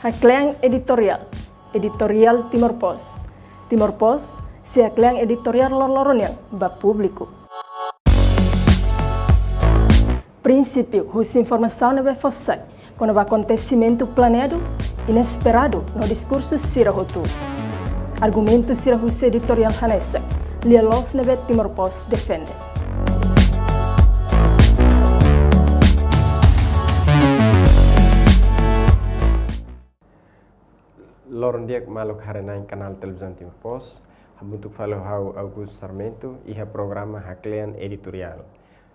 Hakleang editorial, editorial Timor Post. Timor Post, si hakleang editorial lor-loron yang bab público. Princípio, os informação não vai fosse, quando o acontecimento planeado, inesperado, no discurso sira rotu. Argumento sira o editorial hanessa, lia los nebe Timor Post defende. Loron dia maluk harana em canal televisão Timor Post, hamutuk falo hau Augusto Sarmento, iha programa Haklean editorial.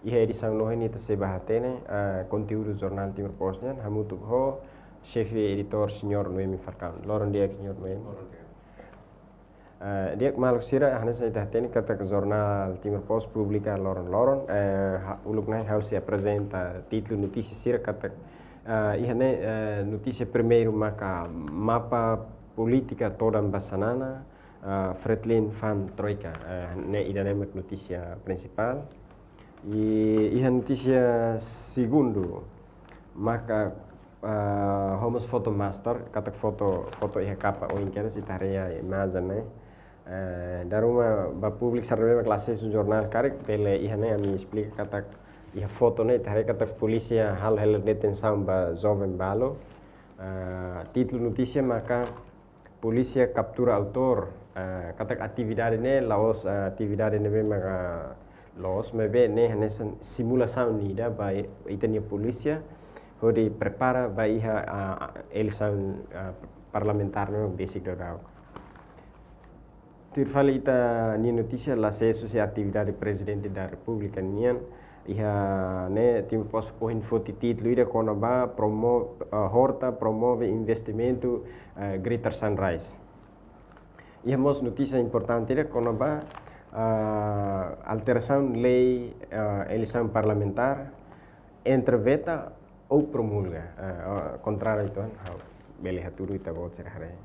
Iha edição no henita se bahatene conteúdo jornal Timor Post nyan, hamutuk ho chefe editor senhor Noemi Falcão. Loron dia senhor Noemi. Dia maluk sira hanesa ita hatene kata jornal Timor Post publica loron uluk nai hau se apresenta título notícia sira kata iha notícia primeiro maka mapa política toda basanana Fretlin van Troika ne idanemak notícia principal e iha notícia segundo maka homos foto master kata foto iha capa o inkera si tarea imagem né daruma ba public sarve classe su jornal karek pele iha ne ami explica kata iha foto ne tarea kata polícia hal detenção ba jovem balo título notícia maka polícia captura autor kata atividade ne laos atividade ne maka laos mebe ne nessa simulação nida ba itania polícia hodi prepara ba iha eleição parlamentar no basic dodau tirfali ita ni notícia la se atividade presidente da república nian iha ne Timor Post pohin foti título ida kono ba horta promove investimento Greater Sunrise. Iha mos notícia importante ida kono ba alteração lei eleição parlamentar entreveta ou promulga contrário itu beli haturu ita bot serhare.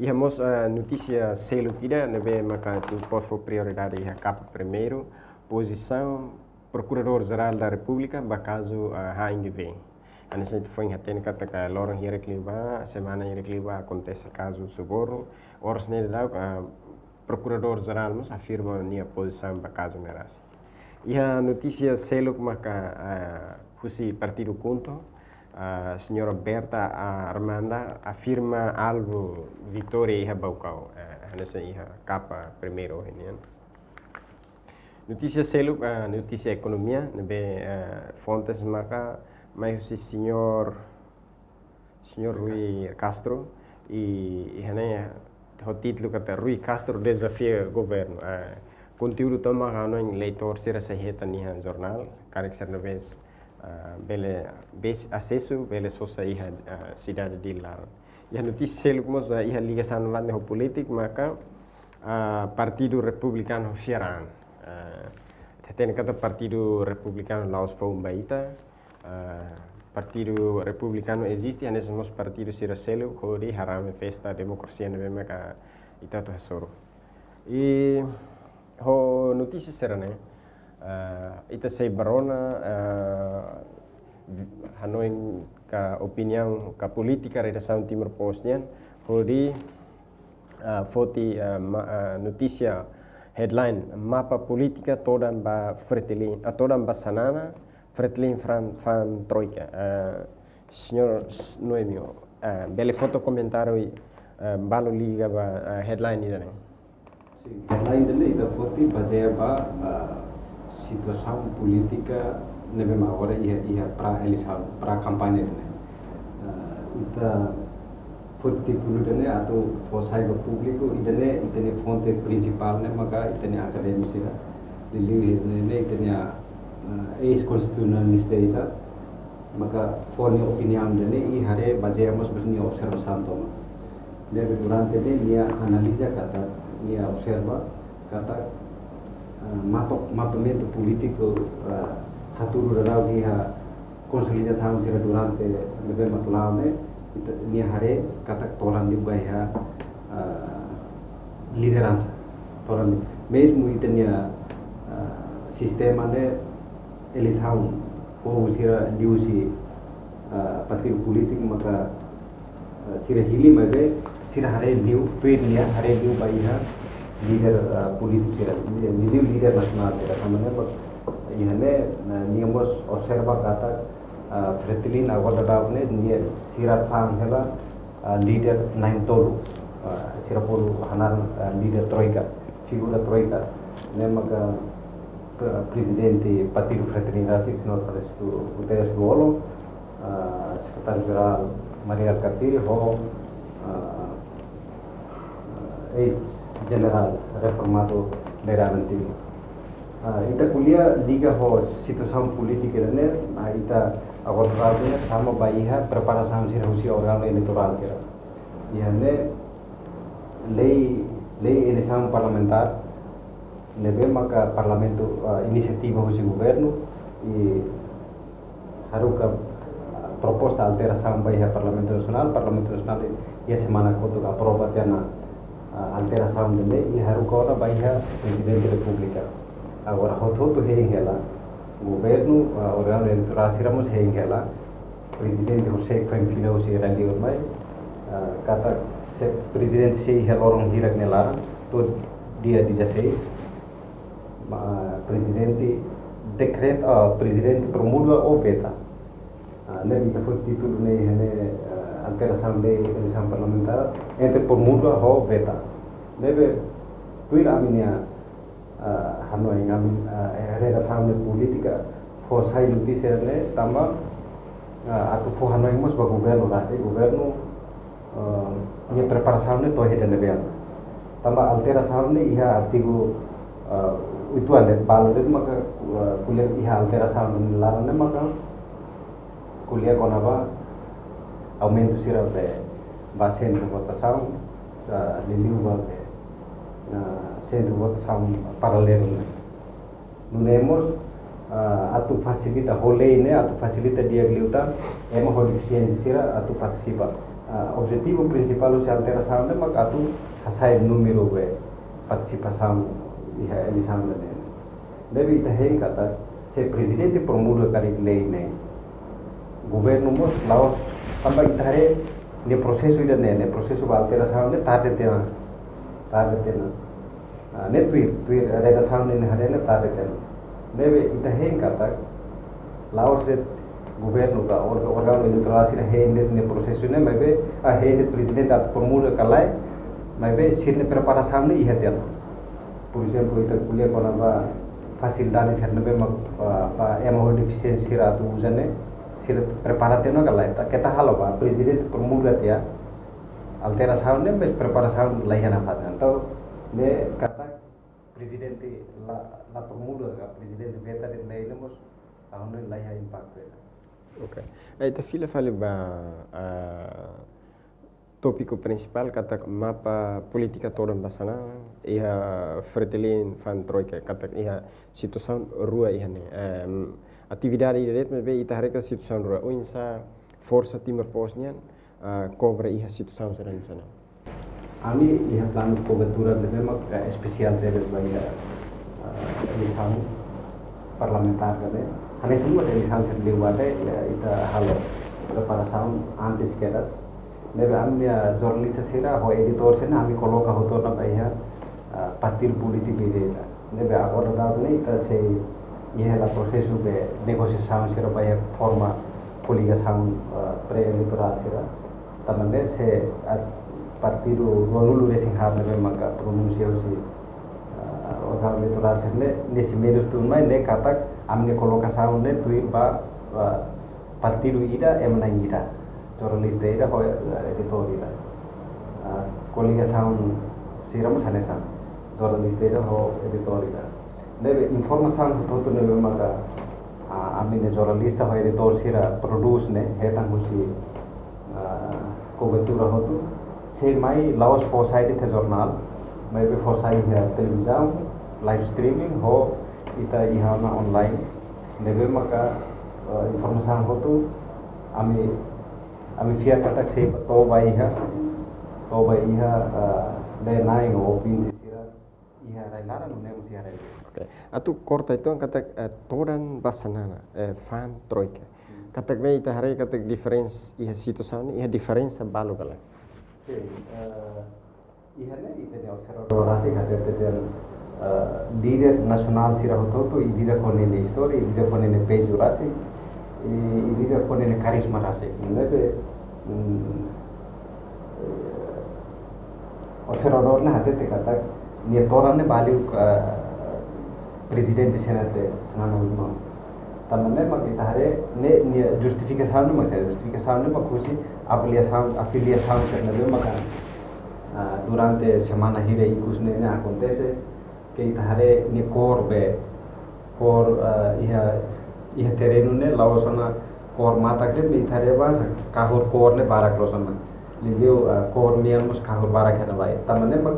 Iha mos notícia selo kida nebe maka Timor Post for prioridade iha capa primeiro posição Procurador-Geral da República, caso ainda vem. A gente foi em Atene kata ka lorong hirekliba, semana hirekliba acontece caso soborno, horas nele lá Procurador-Geral nos afirma nia posição caso merasi. E a notícia selo maka husi Partido Kunto, a senhora Berta Armanda afirma algo vitória iha baucau. Nessa iha capa primeiro ini. Notícia selo, notícia economia, nebe fontes maka mais o senhor Rui Castro e o título kata Rui Castro desafia governo. Conteúdo toma em leitor será saheta niha jornal, karek ser vez bele acesso bele sosa iha cidade de lá. E a notícia selo como iha ligação no político maka Partido Republicano Fiaran. Tem kata Partido Republicano Laos foi baita Partido Republicano existe anes mos partido sira selo hori harame festa demokrasia nebe maka ita to soro e ho notícia serane ita sei barona hanoi ka opinião ka política redação Timor Post nian hori foti notícia headline mapa política toda ba Fretlin toda ba sanana Fretlin van Troika senhor Noemi bele foto comentário balo liga ba headline ida né sim headline dele ida foti baseia ba situação política nebe ma agora ia para eleição para campanha né ita foti título dele atau fosai ba público idane itene fonte principal né maka itene academia sira lili ne itene ex-constitucionalista ita maka fone opinião dele e hare baseamos besni observação toma deve durante ele ia analisa kata ia observa kata mapamento político haturu rau dia consolidação sira durante lebe maklao ne ia hare kata tolan di baya liderança tolan mesmo itenia sistema ne eleição ou sira liusi partido politik maka sira hili mabe sira hare liu tuirnia hare liu baiha leader politik sira leader nasional sira samane ihane niamos observa kata Fretilin agora davne ni sira fam hela leader nine tolu sira polu hanar leader troika figura troika nemaga presidente partido Fraternidade senhor Francisco Guterres Golo secretário geral Maria Alcatiri ho ex-general reformado Lera Antino. Ita kuliah liga ho situação política ne ita agora sama baiha preparação sira husi órgão eleitoral sira. Ihane lei eleição parlamentar nebe maka parlamento inisiativa husi governo e haruka proposta alteração baiha parlamento nacional ia semana koto aprova tiana alteração de lei e haruka ora baiha presidente república. Agora hoto hela governo órgão eleitoral siramos hela presidente José Fernando Sierali ormai kata presidente se helorong hirak nelara to dia 16 presidente decreto presidente promulga o veta nem kita foi título ne alteração lei eleição parlamentar entre promulga o veta nebe tuira aminia Hanoi ngamin relação política forçai notícia ne tamba atu fo Hanoi mos ba governo rasa governo ia preparação ne to heda nebe tamba alteração ne ia artigo itu ada balu itu maka kuliah iha alteração ne larang ne maka kuliah konaba aumento sira de basen de votação liliu ba centro de votação paralelo nunemos atu facilita holei ne atu facilita dia gliuta ema ho eficiência sira atu participa objetivo principal se alteração ne maka atu hasai número be participação iha eleição ne deve ter kata se presidente promulga kari lei ne governo mos laos tambah itare ne processo ida ne processo ba alteração ne tarde tena ne tuir alteração ne hare ne tarde tena deve ter kata laos de governo ka órgão eleitoral sira ne processo ne mebe ne presidente at promulga kalai mebe sirne preparação ne iha tena por exemplo ita kuliah konaba facilidades hernebe pa ema deficiência sira tu usane sira preparação no kalai ta keta halo pa presidente promulga tia alteração ne mes preparação laihana fatan então ne kata presidente la promulga presidente veta de lei nemos ahonne laiha impacto. Okay. Ita fila fale ba tópico principal kata mapa politika toran basana iha Fretilin fan troika kata iha situação rua iha ne atividade iret me be ita hareka situação rua uinsa força Timor Posnian cobre iha situação seran sana Ami iha plano cobertura de memang especial dari baya eleição parlamentar kade hane semua eleição serliwade ita halo preparação antes keras nebe amnia jornalista sira ho editor sena ami coloca hoto na baiha partido politik ida nebe agora davne ita se ia la processo de negociação sira baiha forma coligação pré-eleitoral sira tamane se partido Ronulu Racing Hub nebe maka pronunciou se órgão eleitoral sira nesse meio tu mai ne katak amne colocação ne tu ba partido ida emna ida jornalista ida ho editor ida coligação siram sanesa jornalista ida ho editor ida nebe informação hoto nebe maka amine jornalista ho editor sira produce ne hetang husi cobertura hoto se mai laos foresight the jornal mai be foresight televisão live streaming ho ita ihana online nebe maka informação hoto ami fiat katak se to baiha le nai ngo opin sira iha railara no nem sira okay atu korta itu kata toran basanana fan troika Katak me ita hari katak diferensi iha situação iha diferença balu kala. Iha ne ita ne observador rasi katak te líder nacional sira hototo e líder kone ne história e líder kone ne peso rasi e líder kone ne carisma rasi. Nebe observador ne hate te katak ne toran ne baliu presidente senate senana ulma. Tamane mak ita hari ne justificação ne masa justificação ne mak kusi afiliação karena be makan durante semana hire ikus ne acontece que ita hari ne cor iha terreno ne lawasana cor mata ke me ita hari ba kahur cor ne barak rosana liu cor mian mus kahur barak kana bai tamane mak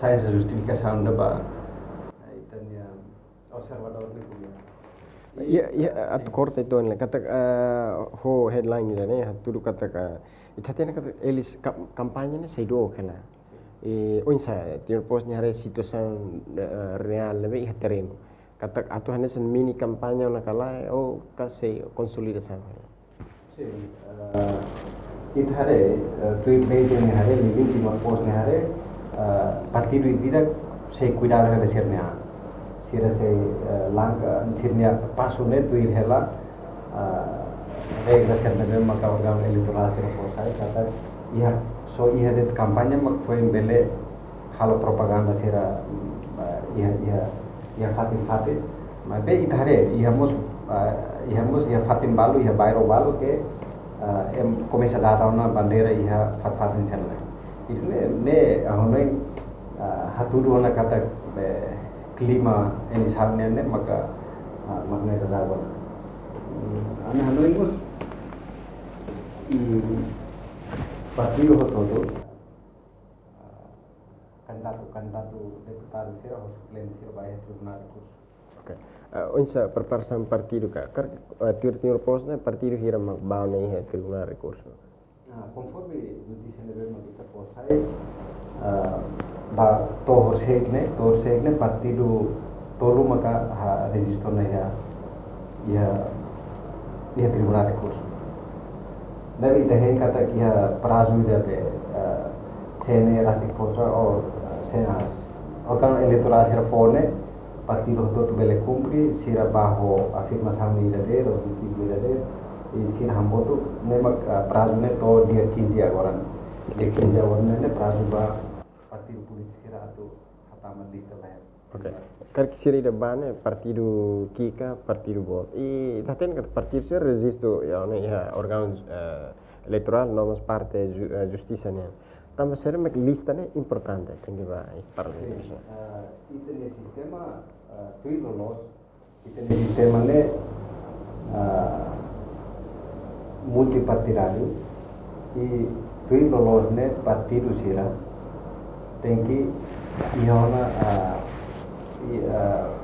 saya justificação ne ba itanya observador ne Iya, at korte itu nih kata ho headline ini nih, tuh kata itu tadi kata elis kampanye nih saya doa kena. Unsa tiap posnya hari situasi real lebih ihat terreno. Kata atuh hanya sen mini kampanye nak kalah, kasih konsolidasi. Itu hari tuh media nih hari living timur pos nih hari partido tidak saya cuidar hari sirnya. Sira se langka sirnya pasune tu irhela regla serna be maka organ electoral sira posai kata iha det kampanye mak foi bele halo propaganda sira iha fatim ma be idhare iha mus iha fatim balu iha bairo balu ke em começa a dar uma bandeira iha fatin serna itu ne ahonai haturu ona kata klima ini sahamnya ne maka makna terdapat. Ane halo ingus partido hotodo kandidatu deputado sira o suplente sira vai tribunal recurso. Oke. Unsa perparsan partido kar timur posnya partido hira bau nih tribunal recurso. Conforme notícia de ver kita posai tohor segne partido tolu maka register na ya tribunal recurso. Nabi dahen kata kia prazo ida be sene rasik forza o senas organ electoral sira fone partido hoto bele cumpri sira bajo afirmação ida de o ida de e sira hamboto nemak prazo ne to dia 15 agora dia 15 agora ne prazo ba partido político sira atau hataman lista bayar. Oke. Kar kisiri da bane partido kika partido bot. Taten kat partido sira resisto ya ne ya organ electoral nomos parte justiça ne. Tamba sera mek lista ne importante tengi ba parlamento. Itu ne sistema tuilo los itu ne sistema ne multipartidario e tuilo los ne partido sira tenki ihona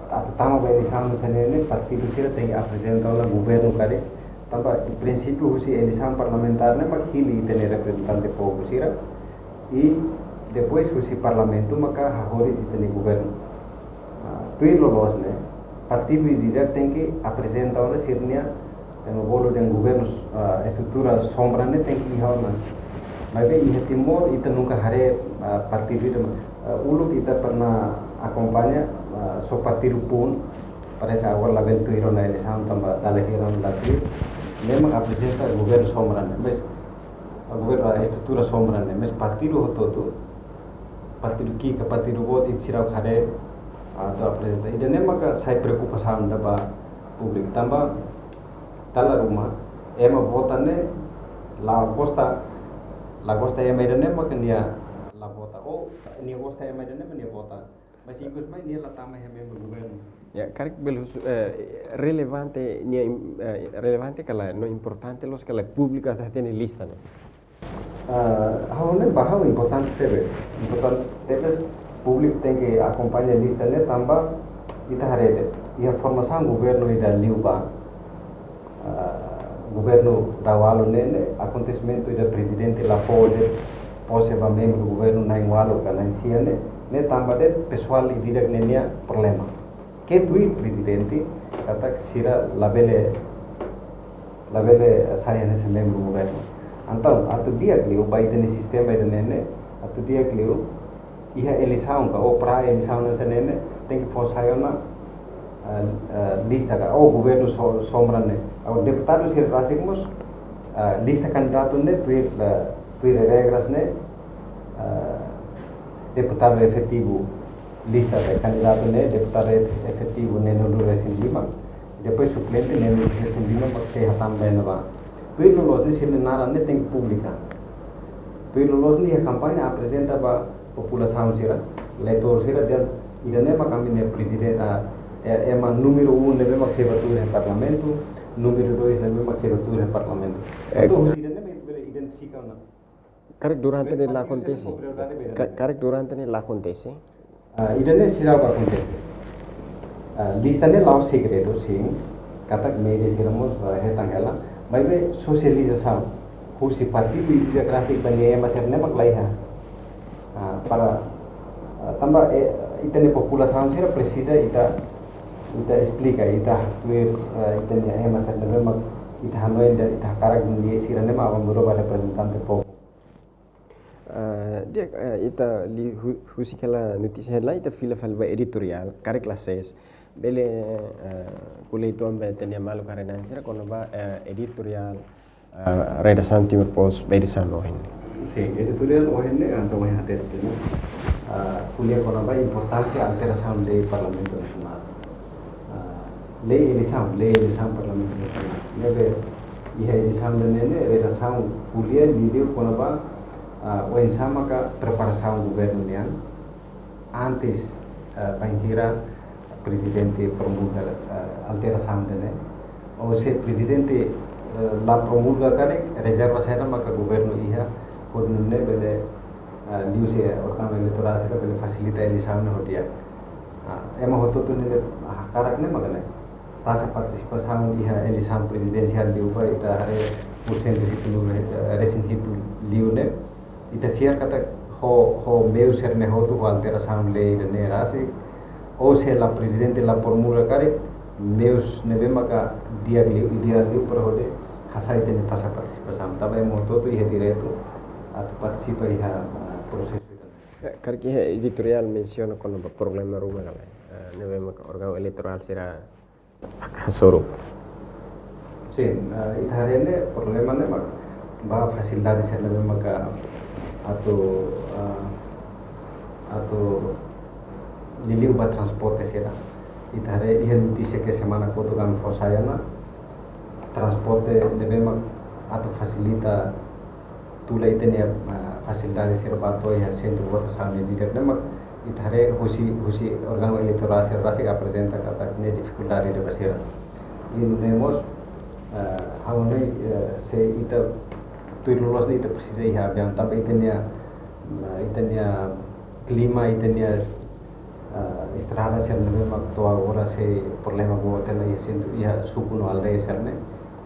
atau tama ba elisão senene partido sira tenki apresenta o governo kare tamba princípio husi elisão parlamentar ne makhili tene representante povo sira e depois husi parlamento maka hahori si tene governo tuilo los ne partido direct tenki apresenta o sirnia no bolo den governos estrutura sombra ne tenki ihona mas iha timor ita nunca hare partido ulu kita pernah acompaña so partido pun parece agora label tuiro na eleição tamba dalehiran daqui memang apresenta governo sombra ne mas governo estrutura sombra ne mas partido hototo partido ki ka partido bot it sirau hare atau apresenta ida ne maka sai preocupação da ba publik tamba tala rumah ema votane la costa ema idane maka nia la vota nia costa ema idane nia vota mas ikut mai nia la tama heme governo ya karik bel relevante nia relevante kala no importante los kala pública tiene lista ne ahone bahau importante tebe publik tem que acompanhar lista ne tamba ita harede ia formação governo ida liuba governo dawalo nene acontecimento da presidente la pode poseba membro do governo na inwalo kana siane ne tambade pessoal e direct nenia problema que tu presidente kata sira labele labele saya nesse membro governo. Então, atu dia que o país tem sistema de nene, atu dia que o ia eleição ka ou para eleição nesse nene tem que forçar na lista ka o governo sombra ne. O deputado se rasimos lista candidato ne tu regras ne deputado efetivo lista de candidato ne deputado efetivo ne no resin lima. Depois suplente ne no resin lima porque hatam bem na Tui lolos ni sini nara ni tem que publicar. Tui lolos ni a campanha apresenta para população sira, leitor sira dia ida ne kami ne presidente ema número 1 nebe mak sebatur no parlamento, número 2 nebe mak sebatur no parlamento. Então o sira ne bele identifica na. Correct durante ne la acontece. Correct durante ne la acontece. Ida ne sira ko acontece. Lista ne lao segredo sim, katak media siramos hetang hela. Baik sosialisasi, khusus parti itu grafik bagi masyarakat maklaiha. Para tambah itu ni populasi sih precisa ita explica ita tuir itu ni masyarakat memang ita hanoi dan ita karak dia sih rene mah beberapa representante pop. Dia ita li khusus kala notice headline ita fila file editorial karek classes. Bele kulai tuan betenya malu karena sira kono ba editorial redação Timor Post edição ohin. Sim, editorial ohin ne kan sama hati itu. Kuliah kono ba importância alteração lei Parlamento Nasional. Lei edição Parlamento Nasional. Nebe ia edição ne redação kuliah lidio kono ba ohin sama ka preparação governo nian antes paintira presidente promulga alteração dele ou se presidente la promulga kare reserva saya maka governo iha kodne bele liu se organ eleitoral se bele facilita eleição no dia ema hoto tu ne karak ne magane tasa participação iha eleição presidencial liu pa ita hare persen itu resin hitu liu ne ita fiar kata ho meu ser ne hotu alteração lei ne rasi ou se la presidente la formula kare meus nebe maka dia liu para hode hasai tene tasa participação tabai moto tu ia direto atau participa ia proses Karki editorial menciona kono problema rumah kala nebe maka organ elektoral sira hasoro. Sim, ita hari problema ne mak ba facilidade ser nebe maka atau liliu ba transporte sera itare ia noticia que semana koto kami fosayana transporte debe mak atau facilita tula itenia facilidade sera bato ia centro votação direct mak itare husi organ eleitoral sera rasi apresenta kata ne dificuldade de basira ini nemos hawane se ita tuilulos ita precisa ia biang tapi itenia clima itenia estrada ser nebe mak toa ora se problema go hotel ia centro ia suku no alde ser ne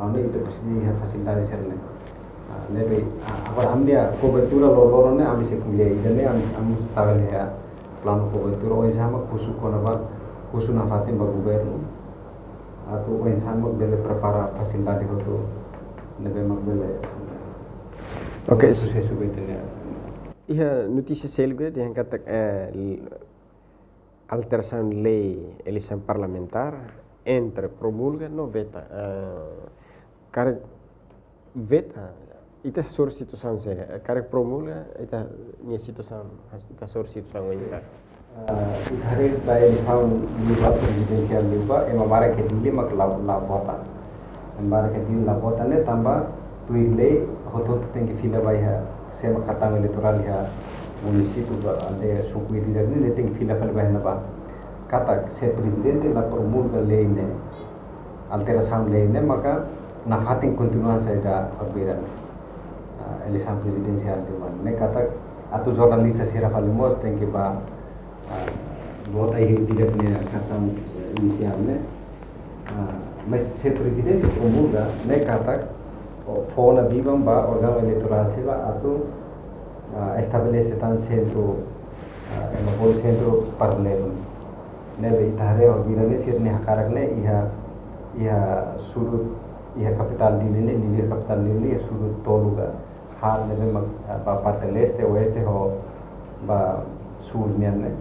ane itu precisa ia facilidade ser ne nebe agora amdia cobertura loro ne ami se kuliah idane ami stavel ya plano cobertura o sama khusu konaba khusu na fatin ba governo atau o sama bele prepara facilidade hoto nebe mak bele Oke. processo betenia Ia notícia célebre yang kata alteração lei eleição parlamentar entre promulga no veta cara veta ita sur situação séria cara promulga ita minha situação ita sur situação insa hari by eleição liba presidencial liba emamara ke dili mak la bota emamara ke dili la bota ne tamba tuile hoto tenki fila by ha sema katang elektoral ya município ande suku di ne tenki fila fala by na ba kata se presidente la promulga lei ne alteração lei ne maka na fatin continuan saja berbeda eleição presidencial di mana ne kata atau jornalista sira falimos tenki ba vota e tidak ne kata inisial ne mas se presidente promulga ne kata fona bibam ba organ eleitoral sila atau estabelece tan centro no centro paralelo ne be itare o birane sir ne hakarak ne iha surut iha capital dili ni capital dili sudut toluga hal nebe mag ba parte leste oeste ho ba sur nianne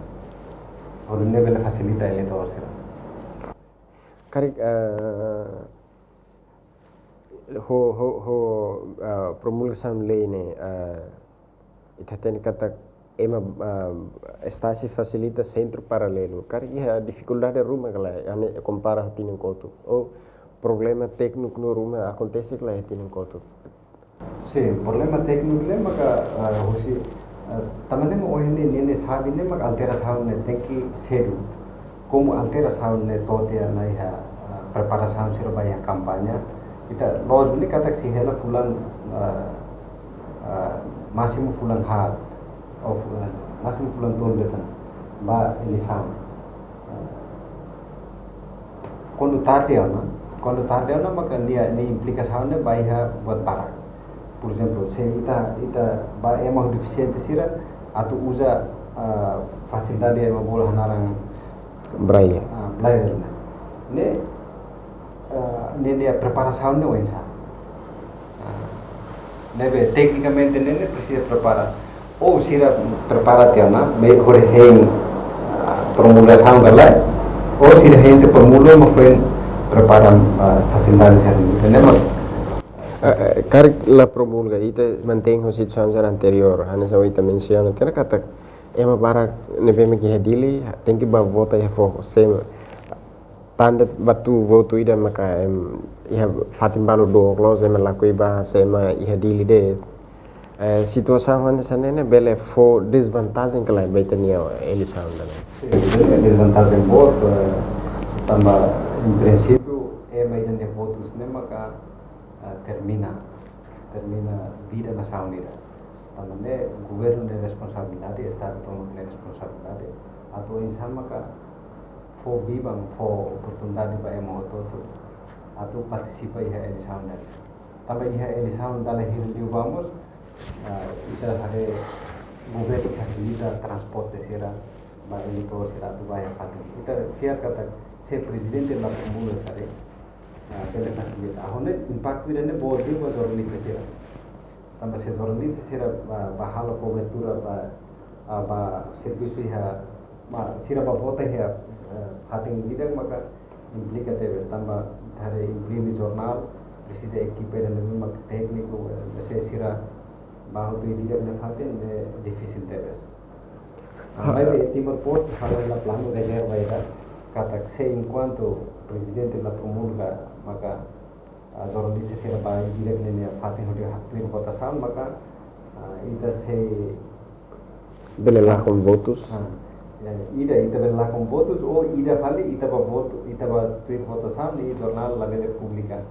ho nebe le facilita ele to sira Karik promulgação lei ne ita tem kata ema estasi facilita centro paralelo. Karik ia dificuldade rumah kala ane compara hatinin kotu. Problema técnico no rumah acontece kala hatinin kotu. Sim, problema técnico le maka hosi tamane mo ohne nene sabi ne maka alteração ne tem que cedo. Como alteração ne tote na iha preparação sira ba iha campanha ita los ni kata si hela fulan máximo fulan hat of máximo fulan ton betan ba elisão quando tarde na maka ni implicação ne ba iha buat barak. Por exemplo, se ita ba ema deficiente sira atau usa facilidade ema bola hanarang Braille. Braille ne preparação ne wensa nebe tecnicamente ne precisa preparar ou sira prepara tiana me hore hein promulgação gala ou sira gente promulga ma foi prepara facilidade sira ne Karik la promulga ita mantém a situação anterior, hanesa oita menciona, tena kata ema bara nebe me hadili tem que ba vota ya fo sema tanda batu voto ida maka ia fatim balu do close ema lakui ba sema ia dili de situação hanesa nene bele fo desvantagem kala baitania eleição dane desvantagem voto tambah em princípio ema ida votos ne maka termina vida nasional ida. Tamane governo de responsabilidade, estado toma responsabilidade. Atau insan maka fo bibang fo oportunidade ba emo toto atau participa iha eleição dali. Tambah iha eleição dali hirliu vamos ita hare governo facilita transporte sira ba eleitor sira tu ba fatin. Ita fiar kata se presidente la comuna kare pela facilita. Ahone impact vidane bodi ba jornalista sira. Tambah se jornalista sira bahala cobertura ba serviço iha sira ba vota iha fatin bidang maka implica teve tambah hare imprime jornal precisa equipe dan mak técnico se sira bahu tu bidang ne fatin difícil teve. Mas Timor Post hala la plano reserva ida kata se enquanto presidente la promulga maka jornalista sira ba bidang ne fatin hodi hatuin kota sal maka ita se bele lá com votos ida bela com votos ou ida fali ita ba voto ita ba tweet votação ni jornal la bele publica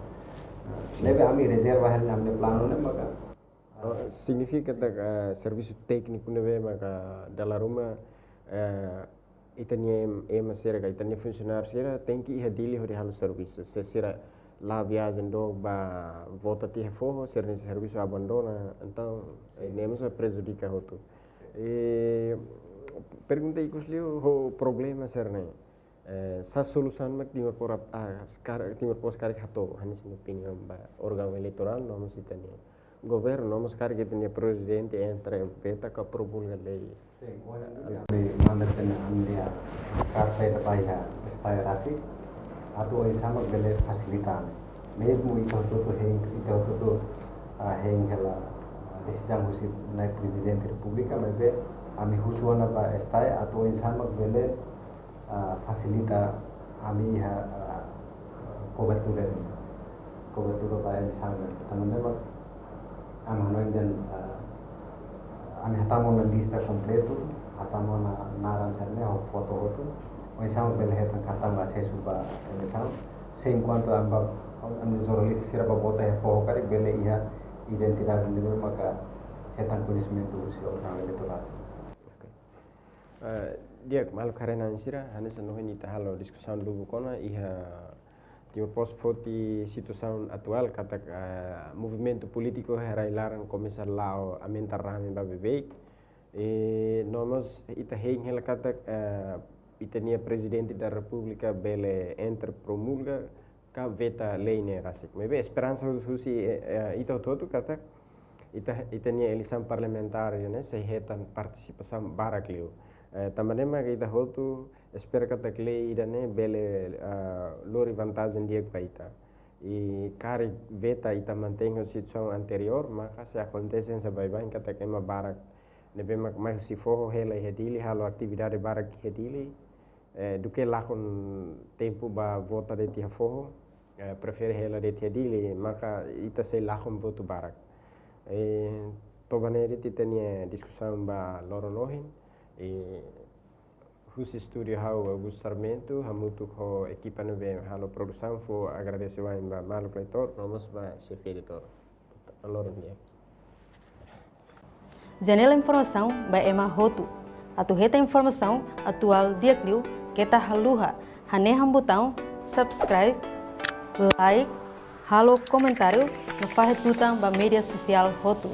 lebe ami reserva hal namne plano ne maka significa que serviço técnico nebe maka dalam rumah itanya ema sira itanya funcionário sira tem que ir dili hori hal serviço se sira lá viagem do ba volta ti forro ser nesse serviço abandona então nemos a prejudica hotu pergunta ikut liu ho problema serne sa solusan mak timur por sekarang timur por sekarang hato hanis opinion ba organ eleitoral no mas itanya governo no mas sekarang itanya presidente entra peta ka promulga lei manda tena andia carta da baia está rasi atau sama bele facilitan mesmo itu heng hela decisão husi naik presidente republika mebe ami husuana ba estai atau sama bele facilita ami cobertura ba sana tamane ba amano dan ami hatamo na lista completo hatamo na naran sarne o foto hotu o sama bele hetan katang acesso ba eleição se enquanto amba jornalista sira ba bota fo kare bele iha identidade dele maka hetan conhecimento si orang eleitoral dia malu karena sira hanes no ni tahalo discussão lugu kona iha Timor Post foti situação atual kata movimento político herailaran começar lá a aumentar rame ba bebek nomos ita heng hela kata itania presidente da república bele enter promulga ka veta lei ne rasik. Mebe esperança husi ita todo kata ita ni eleição parlamentar né se hetan participação barak liu. Também mas ita hotu espera kata lei ida ne bele lori vantagem dia ita. E cari veta ita mantém a situação anterior, maka se acontece em sabai-bai kata kema barak nebe mais se for hela hedili halo atividade barak hedili do que lá com tempo ba vota de tia forro prefere hela de tia dili maka ita sei lá com voto barak tobaneri titania discussão ba lorolohin e Hus Studio Hau Augusto Sarmento, hamutu ko equipa nebe halo produção fo agradecer wa ba malu leitor, nomos ba chef editor. Loron dia. Janela informação ba ema hotu. Atu heta informação atual dia kliu kita haluha. Hane hambutão subscribe, like, halo comentário no fahetutang ba media sosial hotu.